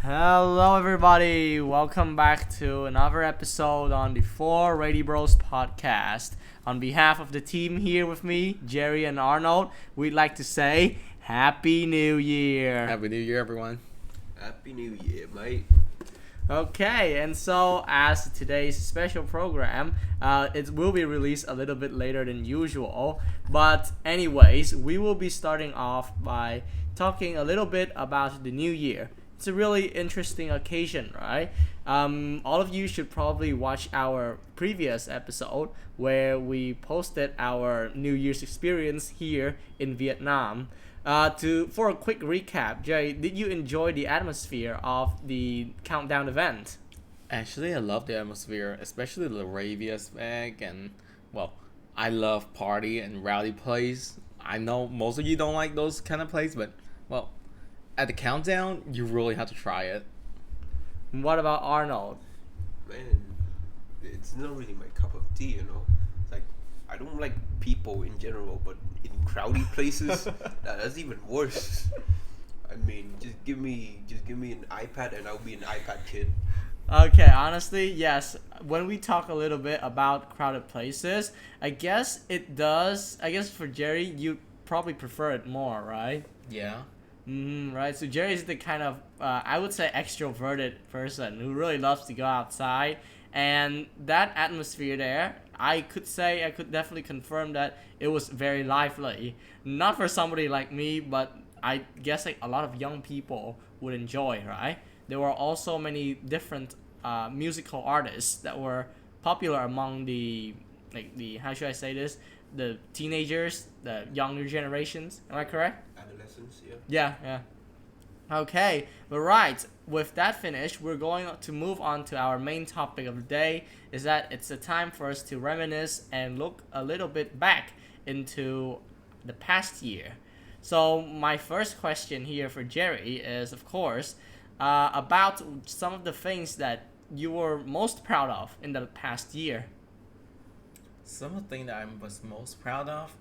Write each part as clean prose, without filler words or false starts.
Hello, everybody. Welcome back to another episode on the Radibros Podcast. On behalf of the team here with me, Jerry and Arnold, we'd like to say Happy New Year. Happy New Year, everyone. Happy New Year, mate. Okay, and so as today's special program, it will be released a little bit later than usual. But anyways, we will be starting off by talking a little bit about the new year. It's a really interesting occasion, right? All of you should probably watch our previous episode where we posted our New Year's experience here in Vietnam. For a quick recap, Jay, did you enjoy the atmosphere of the countdown event? Actually, I love the atmosphere, especially the rave aspect, and well, I love party and rowdy plays. I know most of you don't like those kind of plays, but well, at the countdown, you really have to try it. What about Arnold? Man, it's not really my cup of tea, you know. It's like I don't like people in general, but in crowded places, that's even worse. I mean, just give me an iPad and I'll be an iPad kid. Okay, honestly, yes. When we talk a little bit about crowded places, I guess for Jerry, you probably prefer it more, right? Yeah. Right. So Jerry is the kind of, I would say, extroverted person who really loves to go outside. And that atmosphere there, I could definitely confirm that it was very lively. Not for somebody like me, but I guess like a lot of young people would enjoy, right? There were also many different musical artists that were popular among how should I say this? The teenagers, the younger generations. Am I correct? Adolescence, Yeah. Okay, but right, with that finished, we're going to move on to our main topic of the day, is that it's a time for us to reminisce and look a little bit back into the past year. So my first question here for Jerry is, of course, about some of the things that you were most proud of in the past year. Some of the things that I was most proud of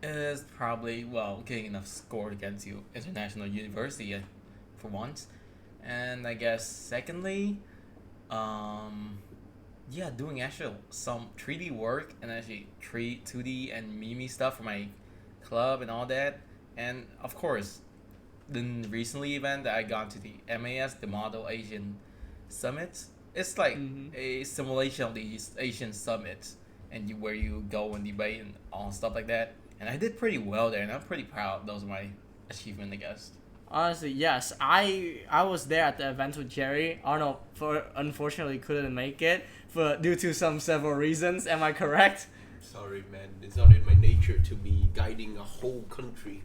is probably, getting enough score against you international university for once. And I guess secondly, doing actual some 3D work and actually 2D and Mimi stuff for my club and all that. And of course, the recently event that I got to the MAS, the Model Asian Summit. It's like a simulation of these Asian summits and where you go and debate and all stuff like that. And I did pretty well there, and I'm pretty proud. Those are my achievements, I guess. Honestly, yes. I was there at the event with Jerry. Arnold unfortunately couldn't make it due to some several reasons. Am I correct? Sorry, man. It's not in my nature to be guiding a whole country.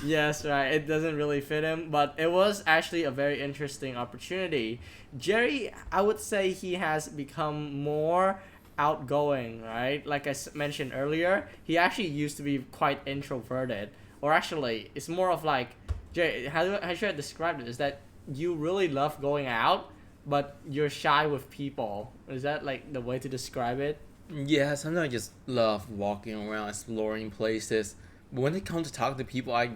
Yes, right. It doesn't really fit him, but it was actually a very interesting opportunity. Jerry, I would say he has become more outgoing, right? Like I mentioned earlier, he actually used to be quite introverted. Or actually, it's more of like, Jerry, how should I describe it? Is that you really love going out, but you're shy with people. Is that like the way to describe it? Yeah, sometimes I just love walking around, exploring places. But when it comes to talking to people, I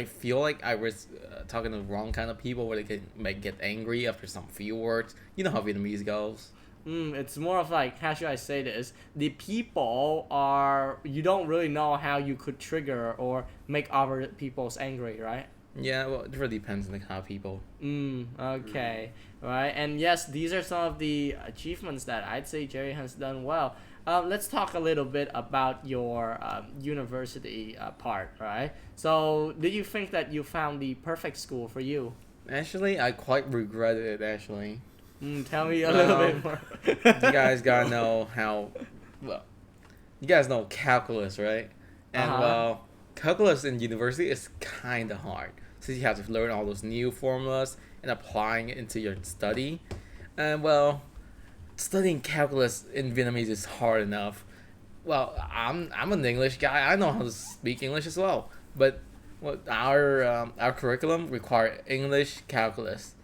feel like I risk talking to the wrong kind of people where they might get angry after some few words. You know how Vietnamese goes. It's more of like, how should I say this? The people you don't really know how you could trigger or make other people's angry, right? Yeah, well, it really depends on the kind of people. Okay. Right. And yes, these are some of the achievements that I'd say Jerry has done well. Let's talk a little bit about your university part, right? So, did you think that you found the perfect school for you? Actually, I quite regretted it, actually. Tell me a little bit more. You guys gotta know you guys know calculus, right? And calculus in university is kind of hard. So you have to learn all those new formulas and applying it into your study. And studying calculus in Vietnamese is hard enough. Well, I'm an English guy. I know how to speak English as well. But our curriculum require English calculus.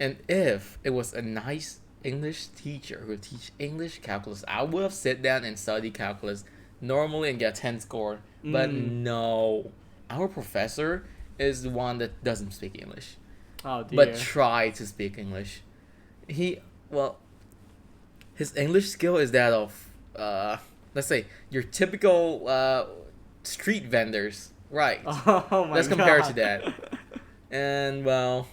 And if it was a nice English teacher who would teach English calculus, I would have sit down and studied calculus normally and get 10 score. But no, our professor is the one that doesn't speak English. Oh dear. but try to speak English. He well, his English skill is that of let's say your typical street vendors, right? Oh my Let's compare it to God. that. And well,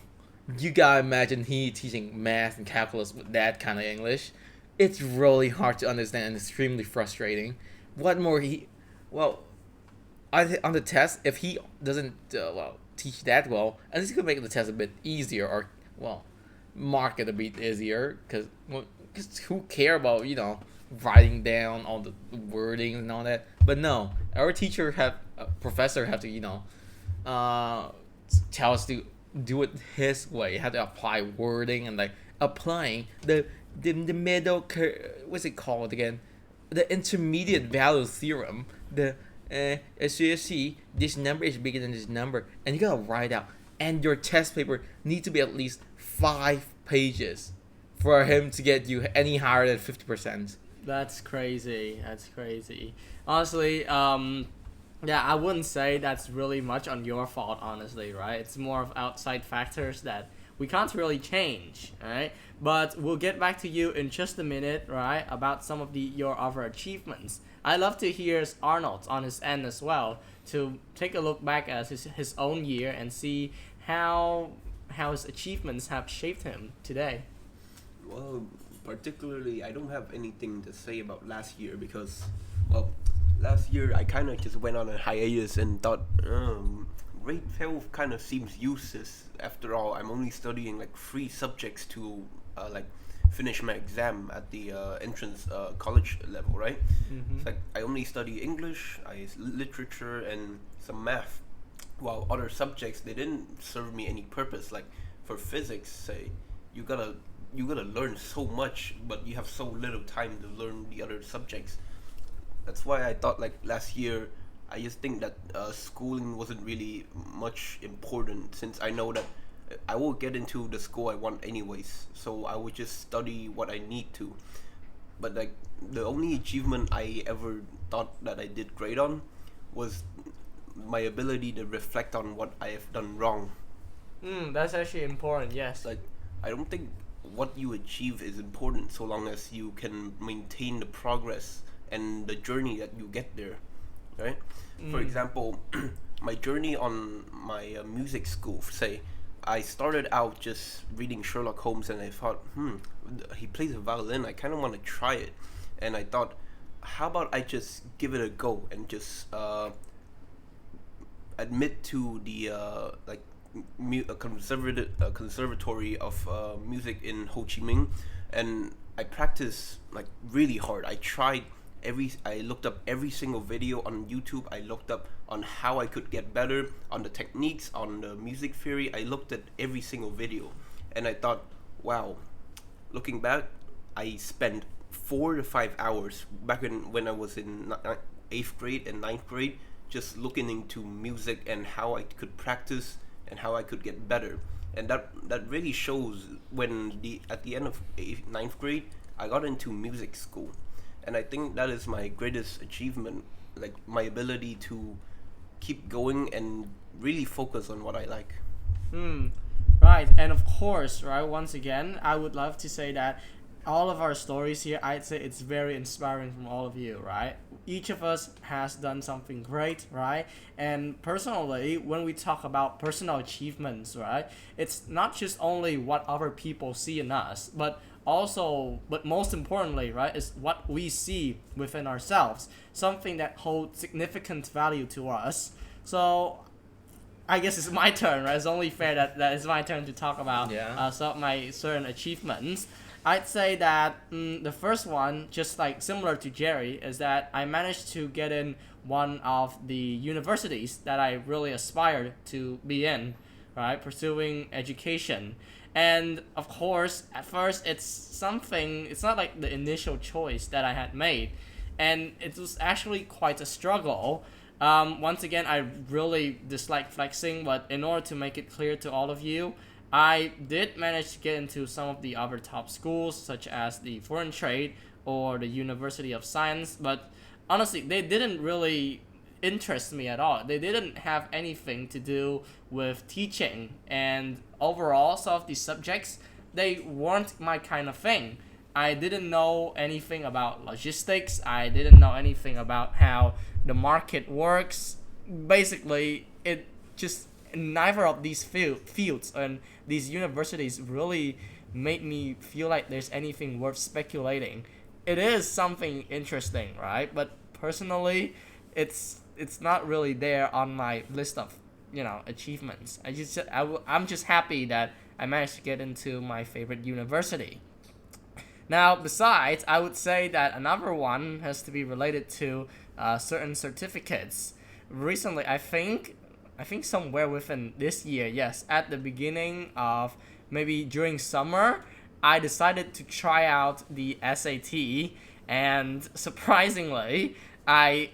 you gotta imagine he teaching math and calculus with that kind of English. It's really hard to understand and extremely frustrating. What more well, on the test, if he doesn't teach that well, at least he could make the test a bit easier or mark it a bit easier because who care about writing down all the wording and all that. But no, our professor have to uh tell us to do it his way. You have to apply wording and like applying the middle what's it called again, the intermediate value theorem. As you see, this number is bigger than this number, and you gotta write out. And your test paper needs to be at least 5 pages for him to get you any higher than 50%. That's crazy. That's crazy. Honestly, yeah, I wouldn't say that's really much on your fault, honestly, right? It's more of outside factors that we can't really change, right? But we'll get back to you in just a minute, right? About some of your other achievements. I'd love to hear Arnold on his end as well to take a look back at his own year and see how his achievements have shaped him today. Well, particularly, I don't have anything to say about last year because, well, last year I kind of just went on a hiatus and thought, grade 12 kind of seems useless. After all, I'm only studying like 3 subjects to like finish my exam at the entrance college level, right? Mm-hmm. It's like I only study English, literature, and some math. While other subjects, they didn't serve me any purpose. Like for physics, say, you gotta learn so much, but you have so little time to learn the other subjects. That's why I thought like last year, I just think that schooling wasn't really much important since I know that I will get into the school I want anyways. So I would just study what I need to. But like the only achievement I ever thought that I did great on was my ability to reflect on what I have done wrong. That's actually important, yes. Like I don't think what you achieve is important so long as you can maintain the progress and the journey that you get there, right? For example, my journey on my music school, say, I started out just reading Sherlock Holmes and I thought, he plays a violin, I kind of want to try it. And I thought, how about I just give it a go and just admit to the conservatory of music in Ho Chi Minh, and I practiced like really hard. I looked up every single video on YouTube. I looked up on how I could get better, on the techniques, on the music theory. I looked at every single video, and I thought, wow, looking back, I spent 4 to 5 hours back when I was in 8th grade and 9th grade, just looking into music and how I could practice and how I could get better. And that really shows when at the end of 9th grade, I got into music school. And I think that is my greatest achievement, like my ability to keep going and really focus on what I like. Right, and of course, right, once again, I would love to say that all of our stories here, I'd say it's very inspiring from all of you, right? Each of us has done something great, right? And personally, when we talk about personal achievements, right, it's not just only what other people see in us, but most importantly, right, is what we see within ourselves, something that holds significant value to us. So I guess it's my turn, right? It's only fair that it's my turn to talk about some of my certain achievements. I'd say that the first one, just like similar to Jerry, is that I managed to get in one of the universities that I really aspired to be in, right? Pursuing education. And of course, at first, it's not like the initial choice that I had made. And it was actually quite a struggle. Once again, I really dislike flexing, but in order to make it clear to all of you, I did manage to get into some of the other top schools, such as the Foreign Trade or the University of Science, but honestly, they didn't really interest me at all. They didn't have anything to do with teaching, and overall, some of these subjects, they weren't my kind of thing. I didn't know anything about logistics. I didn't know anything about how the market works. Basically, it just neither of these fields and these universities really made me feel like there's anything worth speculating. It is something interesting, right? But personally, it's not really there on my list of achievements. I'm just happy that I managed to get into my favorite university. Now, besides, I would say that another one has to be related to certain certificates. Recently, I think somewhere within this year, yes, at the beginning of maybe during summer, I decided to try out the SAT, and surprisingly, I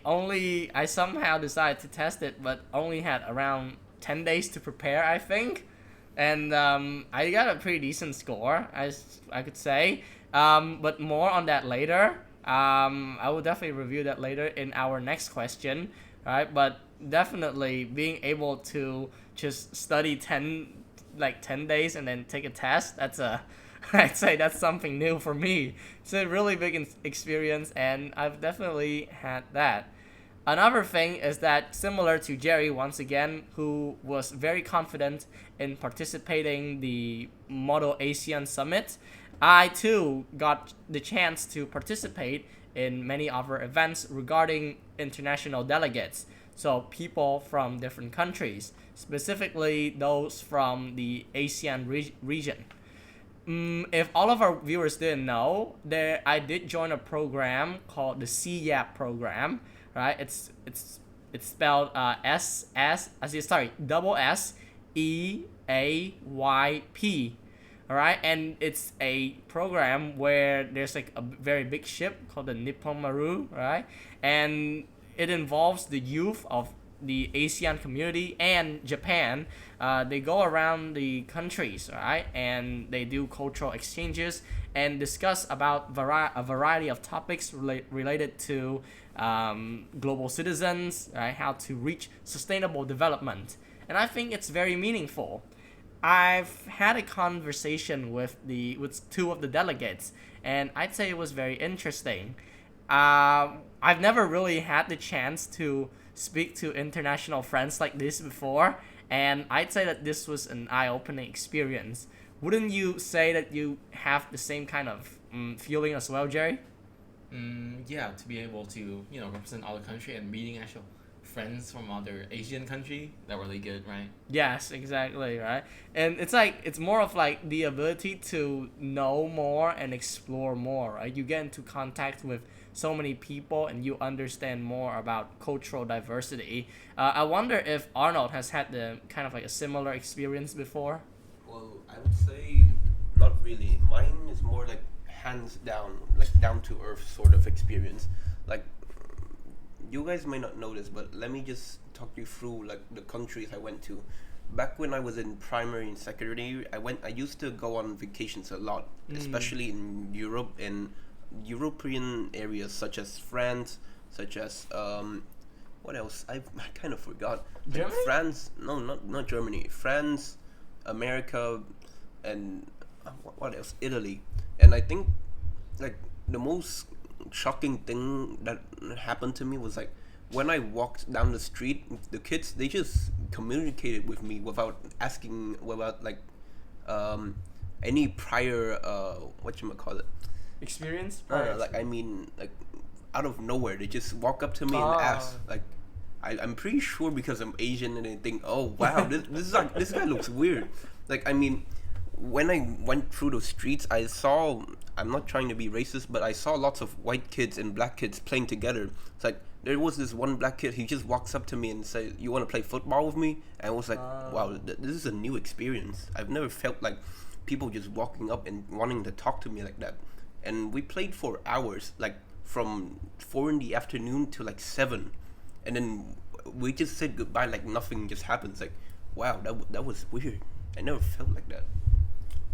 somehow decided to test it, but only had around 10 days to prepare, I think. And I got a pretty decent score, as I could say. But more on that later. I will definitely review that later in our next question, right? But definitely being able to just study 10 days and then take a test, I'd say that's something new for me. It's a really big experience, and I've definitely had that. Another thing is that, similar to Jerry once again, who was very confident in participating the Model ASEAN Summit, I too got the chance to participate in many other events regarding international delegates. So people from different countries, specifically those from the ASEAN region. If all of our viewers didn't know, I did join a program called the CYAP program, right? It's spelled double SEAYP. All right, and it's a program where there's like a very big ship called the Nippon Maru, right? And it involves the youth of the ASEAN community and Japan. They go around the countries, right? And they do cultural exchanges and discuss about a variety of topics related to global citizens, right? How to reach sustainable development. And I think it's very meaningful. I've had a conversation with two of the delegates, and I'd say it was very interesting. I've never really had the chance to speak to international friends like this before, and I'd say that this was an eye-opening experience. Wouldn't you say that you have the same kind of feeling as well, Jerry? Yeah, to be able to represent other country and meeting actual friends from other Asian country, that really good, right? Yes, exactly, right? And it's more of like the ability to know more and explore more, right? You get into contact with so many people and you understand more about cultural diversity. I wonder if Arnold has had the kind of like a similar experience before. Well, I would say not really. Mine is more like hands down, like down to earth sort of experience. Like, you guys may not know this, but let me just talk you through like the countries I went to. Back when I was in primary and secondary, I used to go on vacations a lot, especially in Europe and European areas such as France, such as what else? I kind of forgot. Germany? Like France? No, not Germany. France, America, and what else? Italy. And I think like the most shocking thing that happened to me was like when I walked down the street, the kids, they just communicated with me without asking, without like any prior whatchamacallit, Experience? like I mean like out of nowhere they just walk up to me and ask like I'm pretty sure because I'm Asian and they think, oh wow, this guy looks weird. Like I mean, when I went through those streets, I saw, I'm not trying to be racist, but I saw lots of white kids and black kids playing together. It's like there was this one black kid, he just walks up to me and says, you want to play football with me? And I was like, wow, this is a new experience. I've never felt like people just walking up and wanting to talk to me like that. And we played for hours, like from 4 in the afternoon to like 7. And then we just said goodbye like nothing just happens. Like, wow, that was weird. I never felt like that.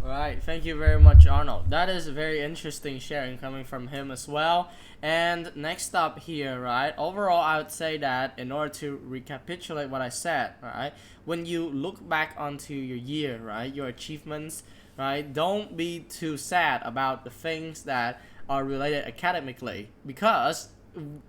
All right, thank you very much, Arnold. That is very interesting sharing coming from him as well. And next up here, right? Overall, I would say that in order to recapitulate what I said, right? When you look back onto your year, right, your achievements, right, don't be too sad about the things that are related academically because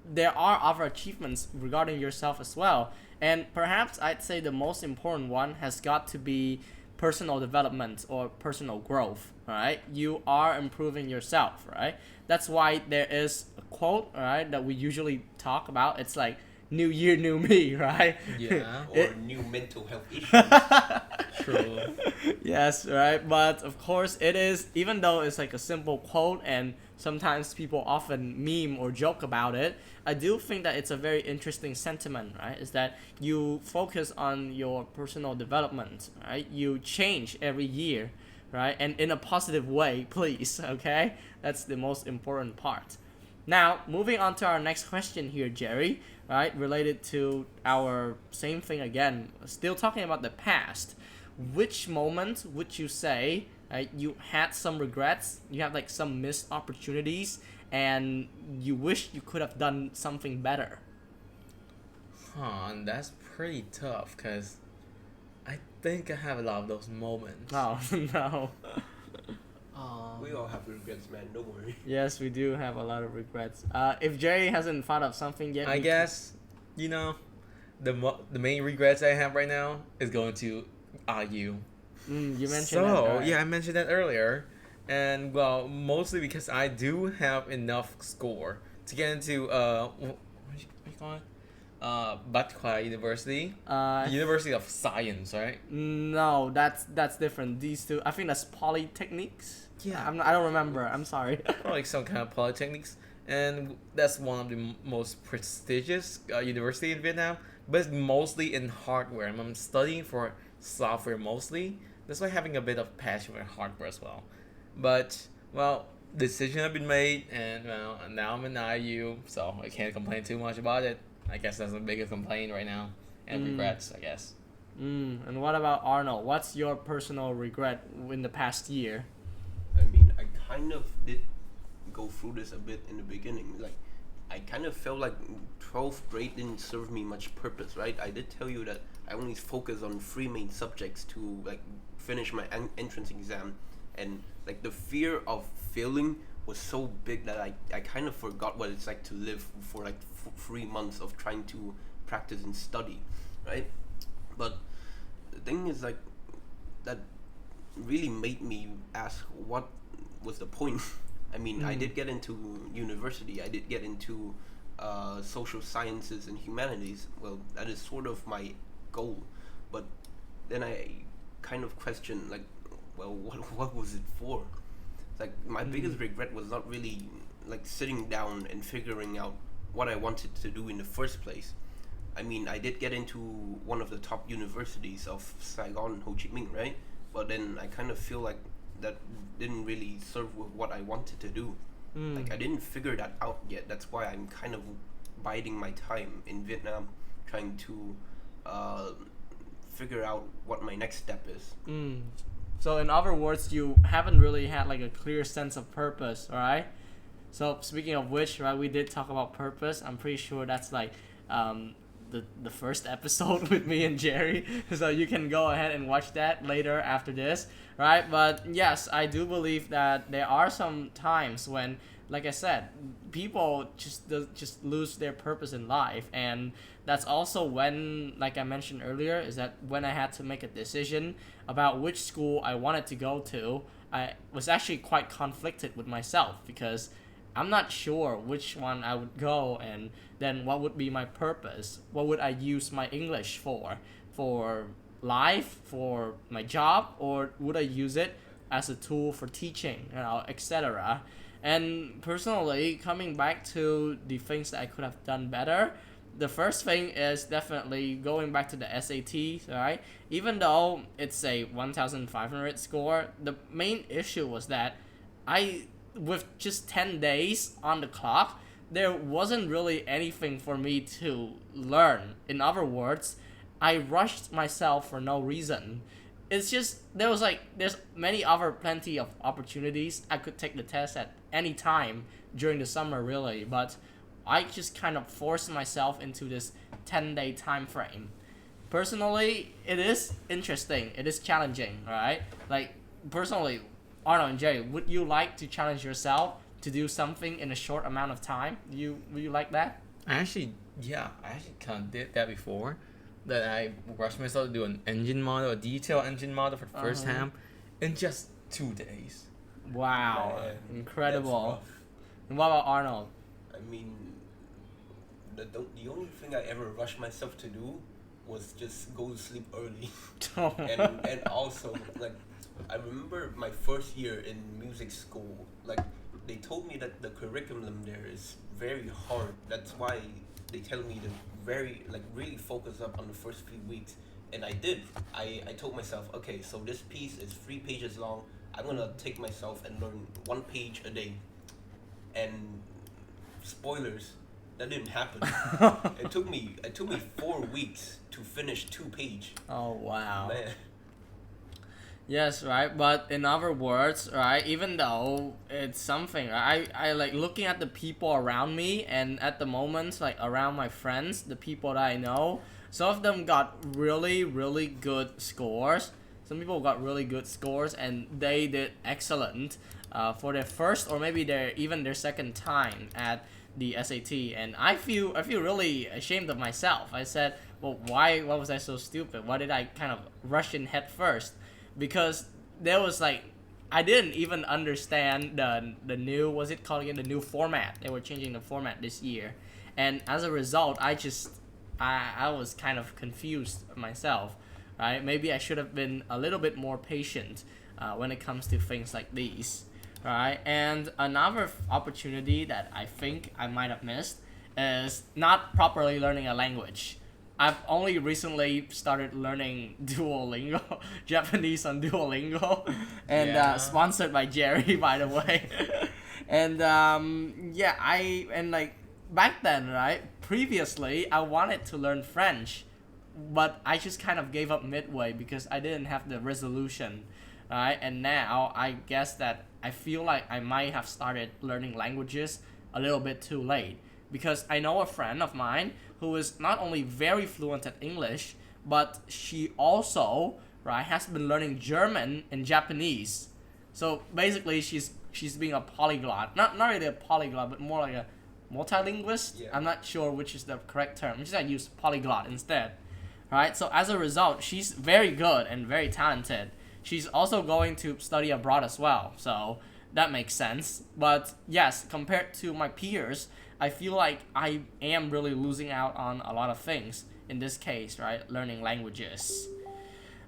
there are other achievements regarding yourself as well. And perhaps I'd say the most important one has got to be personal development or personal growth, right? You are improving yourself, right? That's why there is a quote, right, that we usually talk about. It's like, new year, new me, right? Yeah. Or new mental health issues. True. Yes, right. But of course, it is, even though it's like a simple quote and sometimes people often meme or joke about it, I do think that it's a very interesting sentiment, right? Is that you focus on your personal development, right? You change every year, right? And in a positive way, please, okay? That's the most important part. Now, moving on to our next question here, Jerry, right? Related to our same thing again, still talking about the past. Which moment would you say you had some regrets, you have like some missed opportunities, and you wish you could have done something better? And that's pretty tough because I think I have a lot of those moments. Oh, no. We all have regrets, man. Don't worry. Yes, we do have a lot of regrets. If Jerry hasn't thought of something yet, I guess, the main regrets I have right now is going to IU. You mentioned So, that. Right? yeah, I mentioned that earlier. And, well, mostly because I do have enough score to get into, what do you call it? Batkhwa University. The University of Science, right? No, that's different. These two, I think that's polytechnics. Yeah. I don't remember. I'm sorry. Or like some kind of polytechnics. And that's one of the most prestigious university in Vietnam. But it's mostly in hardware. I'm studying for software mostly. That's why having a bit of passion for hardware as well. But, well, decision have been made, and well, now I'm in IU, so I can't complain too much about it. I guess that's the biggest complaint right now, and regrets, I guess. And what about Arnold? What's your personal regret in the past year? I mean, I kind of did go through this a bit in the beginning. Like, I kind of felt like 12th grade didn't serve me much purpose, right? I did tell you that I only focused on 3 main subjects to like finish my entrance exam, and like the fear of failing was so big that I kind of forgot what it's like to live for like 3 months of trying to practice and study, right? But the thing is, like, that really made me ask what was the point. I mean, I did get into university, I did get into social sciences and humanities. Well, that is sort of my goal, but then I kind of question, like, well, what was it for? Like, my biggest regret was not really like sitting down and figuring out what I wanted to do in the first place. I mean, I did get into one of the top universities of Saigon and Ho Chi Minh, right? But then I kind of feel like that didn't really serve with what I wanted to do. Like, I didn't figure that out yet. That's why I'm kind of biding my time in Vietnam, trying to figure out what my next step is. So in other words, you haven't really had like a clear sense of purpose, right? So speaking of which, right, we did talk about purpose. I'm pretty sure that's like the first episode with me and Jerry. So you can go ahead and watch that later after this, right? But yes, I do believe that there are some times when, like I said, people just lose their purpose in life, and that's also when, like I mentioned earlier, is that when I had to make a decision about which school I wanted to go to, I was actually quite conflicted with myself because I'm not sure which one I would go, and then what would be my purpose? What would I use my English for? For life, for my job, or would I use it as a tool for teaching, etc. And personally, coming back to the things that I could have done better, the first thing is definitely going back to the SAT, right? Even though it's a 1,500 score, the main issue was that with just 10 days on the clock, there wasn't really anything for me to learn. In other words, I rushed myself for no reason. it's just there's plenty of opportunities. I could take the test at any time during the summer, really, but I just kind of forced myself into this 10-day time frame. Personally, it is interesting. It is challenging, right? Like, personally, Arnold and Jay, would you like to challenge yourself to do something in a short amount of time? Would you like that? I actually kind of did that before. That I rushed myself to do an engine model, a detailed engine model for the first time, in just 2 days. Wow, Man, incredible. And what about Arnold? I mean, the only thing I ever rushed myself to do was just go to sleep early. and also, like, I remember my first year in music school, like, they told me that the curriculum there is very hard. That's why they tell me to really focus up on the first few weeks. And I did. I told myself, okay, so this piece is 3 pages long. I'm gonna take myself and learn 1 page a day. And spoilers, that didn't happen. It took me 4 weeks to finish 2 pages. Oh wow. Man. Yes, right. But in other words, right, even though it's something, right, I like looking at the people around me, and at the moment, like around my friends, the people that I know, some of them got really, really good scores. Some people got really good scores, and they did excellent for their first or maybe their second time at the SAT. And I feel really ashamed of myself. I said, well, why was I so stupid? Why did I kind of rush in head first? Because there was like, I didn't even understand the new, what's it called again, the new format. They were changing the format this year, and as a result, I was kind of confused myself, right? Maybe I should have been a little bit more patient when it comes to things like these, right? And another opportunity that I think I might have missed is not properly learning a language. I've only recently started learning Duolingo, Japanese on Duolingo, and sponsored by Jerry, by the way. And like back then, right? Previously, I wanted to learn French, but I just kind of gave up midway because I didn't have the resolution, right? And now I guess that I feel like I might have started learning languages a little bit too late, because I know a friend of mine who is not only very fluent at English, but she also, right, has been learning German and Japanese. So basically, she's being a polyglot. Not really a polyglot, but more like a multilingualist. Yeah. I'm not sure which is the correct term. Just I use polyglot instead. Right? So as a result, she's very good and very talented. She's also going to study abroad as well. So that makes sense. But yes, compared to my peers, I feel like I am really losing out on a lot of things in this case, right? Learning languages.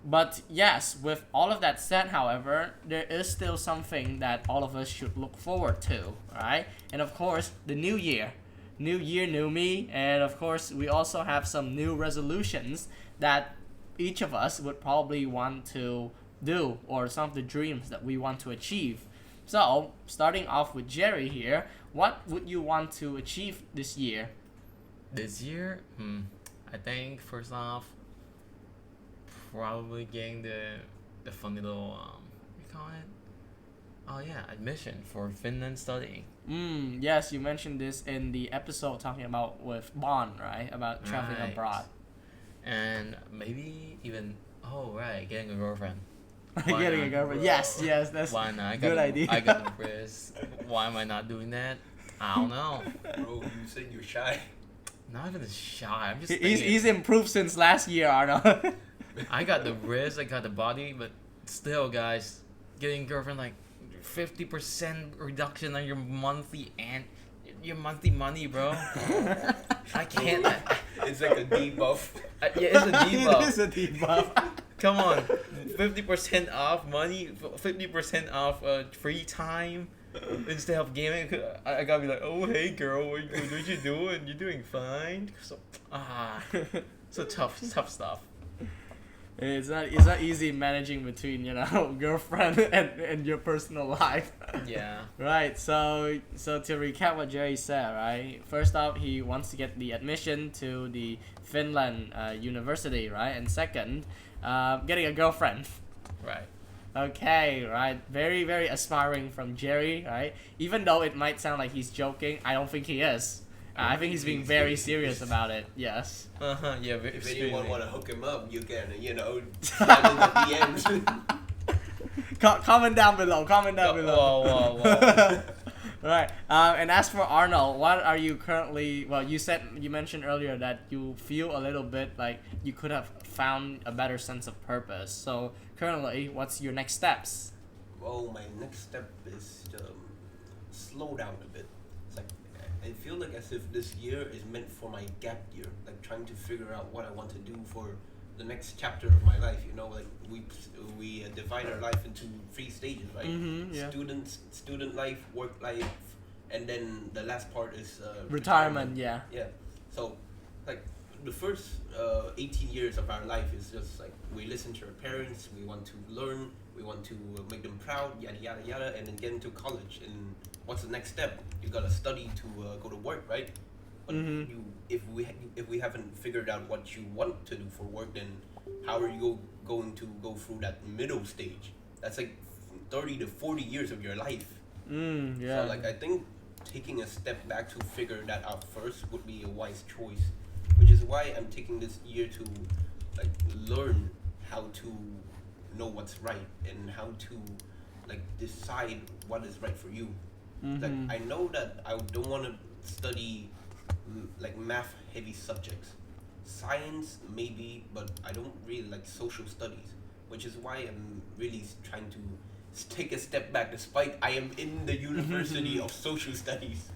But yes, with all of that said, however, there is still something that all of us should look forward to, right? And of course, the new year. New year, new me. And of course, we also have some new resolutions that each of us would probably want to do, or some of the dreams that we want to achieve. So, starting off with Jerry here, what would you want to achieve this year? This year, I think first off, probably getting the fun little what you call it? Oh yeah, admission for Finland studying. Yes, you mentioned this in the episode talking about with Bond, right? About traveling Right. abroad. And maybe even getting a girlfriend. Getting a not? girlfriend. Yes, that's Why not? good idea. I got the risk. Why am I not doing that? I don't know. Bro, you said you're shy. Not even shy. I'm just He's improved since last year, Arnold. I got the wrist, I got the body, but still, guys, getting a girlfriend, like 50% reduction on your monthly money, bro. I can't. It's like a debuff. Yeah, it's a debuff. It is a debuff. Come on, 50% off money, 50% off free time. Instead of gaming, I gotta be like, oh hey girl, what you doing? You doing fine? So tough stuff. It's not easy managing between girlfriend and your personal life. Yeah. Right. So to recap what Jerry said, right? First off, he wants to get the admission to the Finland university, right? And second, getting a girlfriend. Right. Okay, right. Very, very aspiring from Jerry, right? Even though it might sound like he's joking, I don't think he is. I think he's being very serious about it. Yes. Yeah. If anyone want to hook him up, you can, slide in at the end. Comment down below. Comment down below. Whoa. Right. And as for Arnold, what are you currently? Well, you mentioned earlier that you feel a little bit like you could have found a better sense of purpose. So currently, what's your next steps? Well, my next step is to slow down a bit. It's like I feel like as if this year is meant for my gap year, like trying to figure out what I want to do for the next chapter of my life. Like we divide our life into 3 stages, right? Yeah. Student life, work life, and then the last part is Retirement. Yeah. Yeah. So, like the first 18 years of our life is just like we listen to our parents, we want to learn, we want to make them proud, yada yada yada, and then get into college. And what's the next step? You gotta study to go to work, right? But if we haven't figured out what you want to do for work, then how are you going to go through that middle stage? That's like 30 to 40 years of your life. Yeah. So like I think taking a step back to figure that out first would be a wise choice, which is why I'm taking this year to like learn how to know what's right and how to like decide what is right for you. Like I know that I don't want to study like math heavy subjects. Science maybe, but I don't really like social studies, which is why I'm really trying to take a step back despite I am in the University of Social Studies.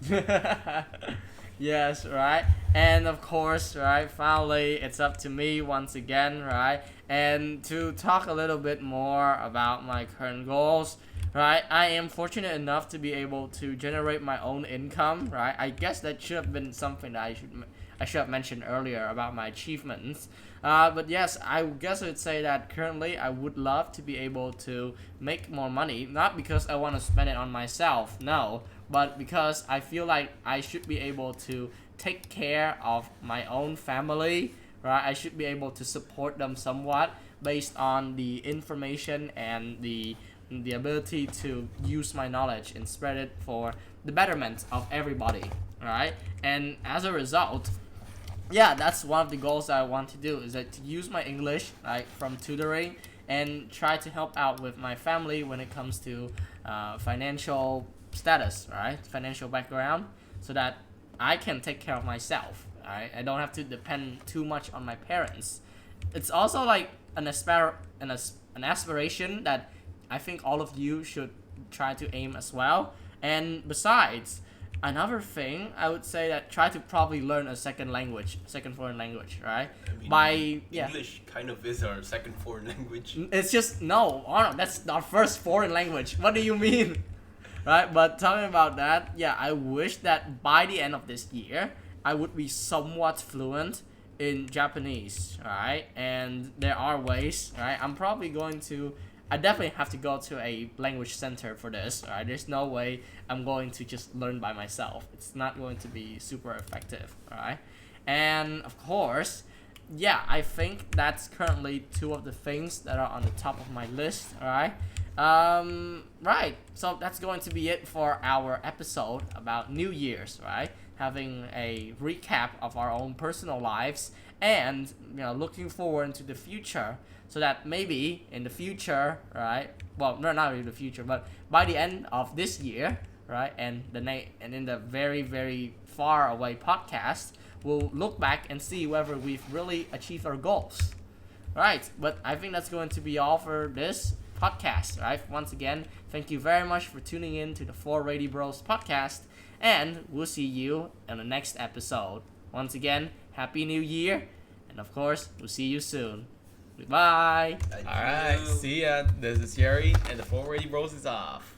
Yes, right. And of course, right, finally it's up to me once again, right? And to talk a little bit more about my current goals, right? I am fortunate enough to be able to generate my own income, right? I guess that should have been something that I should have mentioned earlier about my achievements. But yes, I guess I would say that currently I would love to be able to make more money, not because I want to spend it on myself, no, but because I feel like I should be able to take care of my own family, right? I should be able to support them somewhat based on the information and the ability to use my knowledge and spread it for the betterment of everybody, right? And as a result, yeah, that's one of the goals that I want to do, is that to use my English, like from tutoring, and try to help out with my family when it comes to financial status, right? Financial background, so that I can take care of myself, right? I don't have to depend too much on my parents. It's also like an aspiration that I think all of you should try to aim as well. And besides, another thing, I would say that try to probably learn a second foreign language, right? I mean, English kind of is our second foreign language. It's just, no, Arnold, that's our first foreign language. What do you mean? Right? But talking about that, yeah, I wish that by the end of this year, I would be somewhat fluent in Japanese, right? And there are ways, right? I definitely have to go to a language center for this, right? There's no way I'm going to just learn by myself. It's not going to be super effective, right? And of course, yeah, I think that's currently 2 of the things that are on the top of my list, alright? Right, so that's going to be it for our episode about New Year's, right? Having a recap of our own personal lives and, looking forward into the future, so that maybe in the future, right? Well, no, not in the future, but by the end of this year, right? And in the very, very far away podcast, we'll look back and see whether we've really achieved our goals. Right, but I think that's going to be all for this podcast, right? Once again, thank you very much for tuning in to the Radibros Podcast, and we'll see you in the next episode. Once again, Happy New Year, and of course, we'll see you soon. Goodbye. All right, see ya. This is Jerry, and the Radibros is off.